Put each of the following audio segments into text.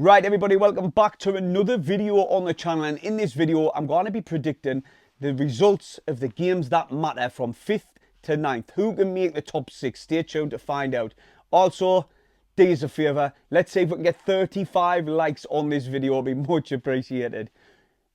Right, everybody, welcome back to another video on the channel, and in this video I'm going to be predicting the results of the games that matter from 5th to 9th. Who can make the top 6? Stay tuned to find out. Also, do us a favour, let's see if we can get 35 likes on this video. It'll be much appreciated.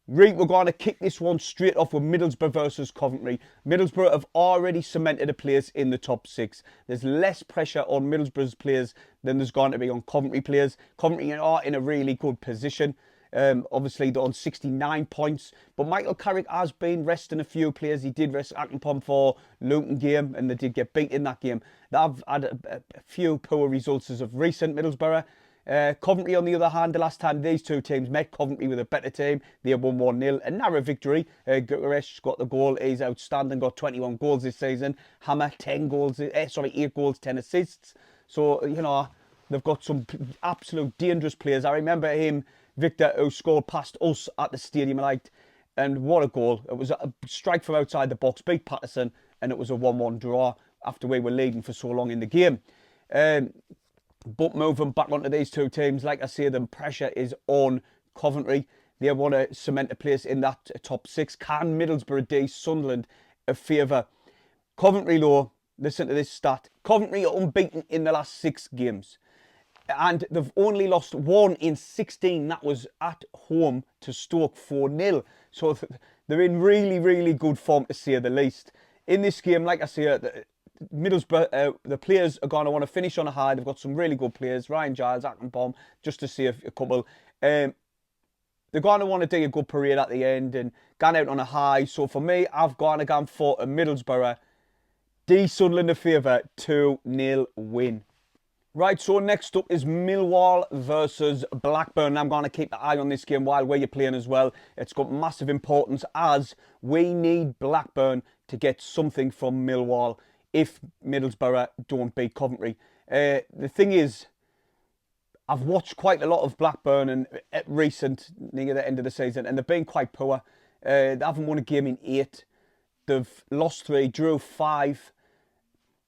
Right, we're going to kick this one straight off with Middlesbrough versus Coventry. Middlesbrough have already cemented a place in the top 6. There's less pressure on Middlesbrough's players than there's going to be on Coventry players. Coventry are in a really good position. Obviously, they're on 69 points. But Michael Carrick has been resting a few players. He did rest Akinpom for Luton game, and they did get beat in that game. They've had a few poor results as of recent, Middlesbrough. Coventry, on the other hand, the last time these two teams met, Coventry with a better team, they won 1-0. A narrow victory. Guterres got the goal. He's outstanding, got 21 goals this season. Hammer, 8 goals, 10 assists. So, you know, they've got some absolute dangerous players. I remember him, Victor, who scored past us at the stadium, and what a goal. It was a strike from outside the box, beat Patterson, and it was a 1-1 draw after we were leading for so long in the game. But moving back onto these two teams, like I say, the pressure is on Coventry. They want to cement a place in that top 6. Can Middlesbrough do Sunderland a favour? Coventry, though, listen to this stat. Coventry are unbeaten in the last 6 games. And they've only lost 1 in 16. That was at home to Stoke 4-0. So they're in really, really good form, to say the least. In this game, like I say, Middlesbrough, the players are going to want to finish on a high. They've got some really good players, Ryan Giles, Akinpom, just to see a couple. They're going to want to do a good parade at the end and gone out on a high. So for me, I've gone for a Middlesbrough, do Sunderland a favour, 2-0 win. Right, so next up is Millwall versus Blackburn. I'm going to keep an eye on this game while we're playing as well. It's got massive importance as we need Blackburn to get something from Millwall if Middlesbrough don't beat Coventry. The thing is, I've watched quite a lot of Blackburn and recent, near the end of the season, and they've been quite poor. They haven't won a game in 8. They've lost 3, drew 5.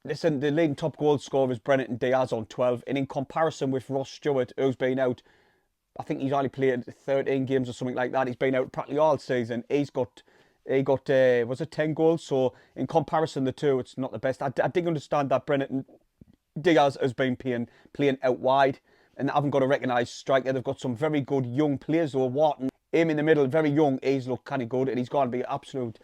Listen, the leading top goal scorer is Brennan Diaz on 12. And in comparison with Ross Stewart, who's been out, I think he's only played 13 games or something like that. He's been out practically all season. He got, was it 10 goals? So in comparison, the two, it's not the best. I did understand that Brennan Diaz has been playing out wide and they haven't got a recognised striker. They've got some very good young players, though. Wharton, him in the middle, very young. He's looked kind of good, and he's going to be an absolute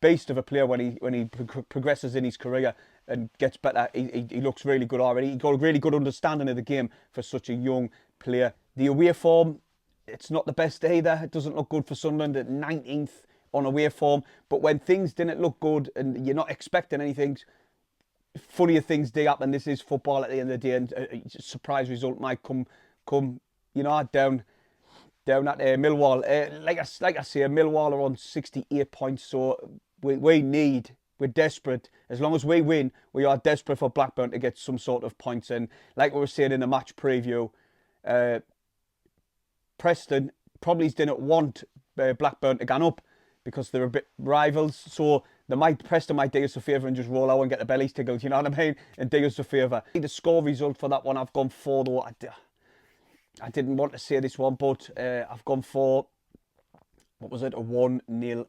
beast of a player when he progresses in his career and gets better. He looks really good already. He's got a really good understanding of the game for such a young player. The away form, it's not the best either. It doesn't look good for Sunderland at 19th on away form. But when things didn't look good and you're not expecting anything, funnier things do happen. This is football at the end of the day, and a surprise result might come you know, down at Millwall. Like I say, Millwall are on 68 points, so we're desperate. As long as we win, we are desperate for Blackburn to get some sort of points in. Like we were saying in the match preview, Preston probably didn't want Blackburn to go up because they're a bit rivals. So Preston might do us a favour and just roll out and get the bellies tickled, you know what I mean? And do us a favour. The score result for that one, I've gone for, though. I didn't want to say this one, but I've gone for, what was it, a 1-0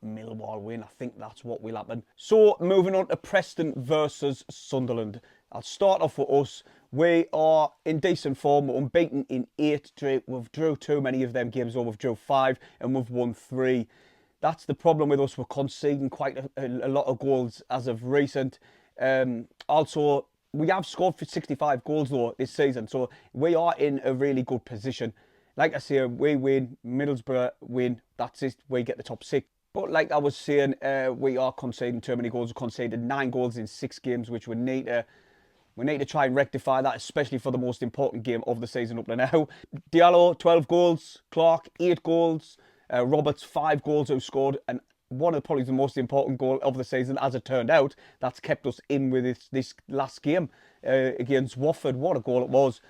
Millwall win. I think that's what will happen. So, moving on to Preston versus Sunderland. I'll start off with us. We are in decent form. We're unbeaten in 8. We've drew too many of them games, or we've drew 5, and we've won 3. That's the problem with us. We're conceding quite a lot of goals as of recent. Also, we have scored for 65 goals, though, this season. So we are in a really good position. Like I say, we win, Middlesbrough win. That's it. We get the top 6. But like I was saying, we are conceding too many goals. We conceded 9 goals in 6 games, which we need to try and rectify that, especially for the most important game of the season up to now. Diallo, 12 goals. Clark, 8 goals. Roberts, 5 goals who scored. And one of probably the most important goal of the season, as it turned out. That's kept us in with this last game against Watford. What a goal it was.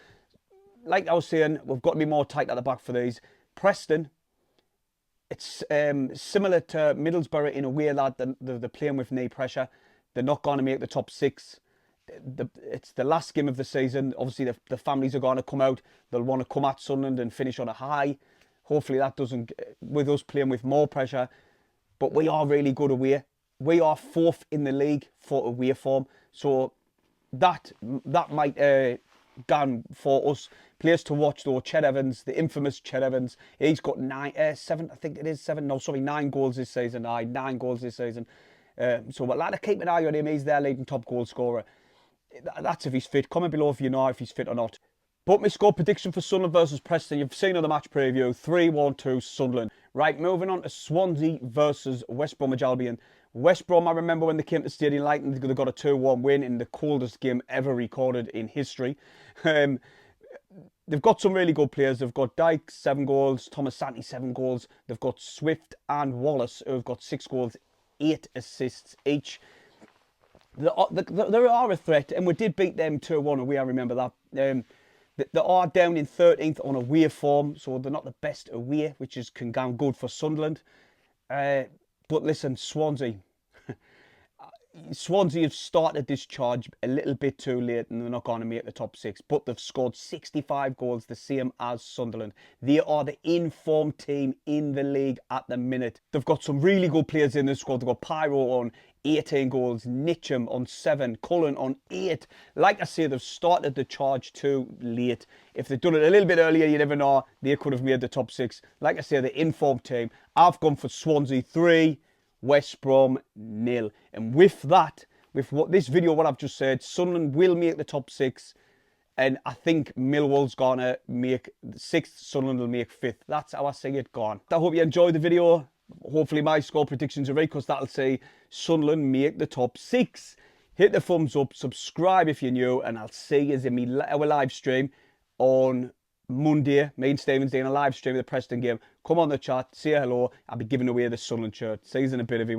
Like I was saying, we've got to be more tight at the back for these. Preston, it's similar to Middlesbrough in a way that they're playing with knee pressure. They're not going to make the top 6. it's the last game of the season. Obviously, the families are going to come out. They'll want to come at Sunderland and finish on a high. Hopefully that doesn't, with us playing with more pressure. But we are really good away. We are 4th in the league for away form. So that might go for us. Players to watch though, Ched Evans, the infamous Ched Evans. He's got 9 goals this season. 9 goals this season. So we'll have to keep an eye on him. He's their leading top goal scorer. That's if he's fit. Comment below if you know if he's fit or not. But my score prediction for Sunderland versus Preston. You've seen on the match preview. 3-1-2 Sunderland. Right, moving on to Swansea versus West Bromwich Albion. West Brom, I remember when they came to Stadium Light, they got a 2-1 win in the coldest game ever recorded in history. They've got some really good players. They've got Dyke, 7 goals. Thomas Santi, 7 goals. They've got Swift and Wallace, who have got 6 goals, 8 assists each. They are a threat, and we did beat them 2-1 away, I remember that. They are down in 13th on away form, so they're not the best away, which can go good for Sunderland. But listen, Swansea have started this charge a little bit too late and they're not going to make the top 6. But they've scored 65 goals, the same as Sunderland. They are the informed team in the league at the minute. They've got some really good players in the squad. They've got Pider on 18 goals, Nitcham on 7, Conlin on 8. Like I say, they've started the charge too late. If they'd done it a little bit earlier, you never know, they could have made the top 6. Like I say, the informed team. I've gone for Swansea 3, West Brom 0. And with that, with this video, what I've just said, Sunderland will make the top 6. And I think Millwall's going to make 6th, Sunderland will make 5th. That's how I see it gone. I hope you enjoyed the video. Hopefully my score predictions are right, because that'll say Sunderland make the top 6. Hit the thumbs up, subscribe if you're new, and I'll see you in our live stream on Monday. Me and Stephen's doing a live stream of the Preston game. Come on the chat, say hello. I'll be giving away the Sunderland shirt. See you in a bit, everyone.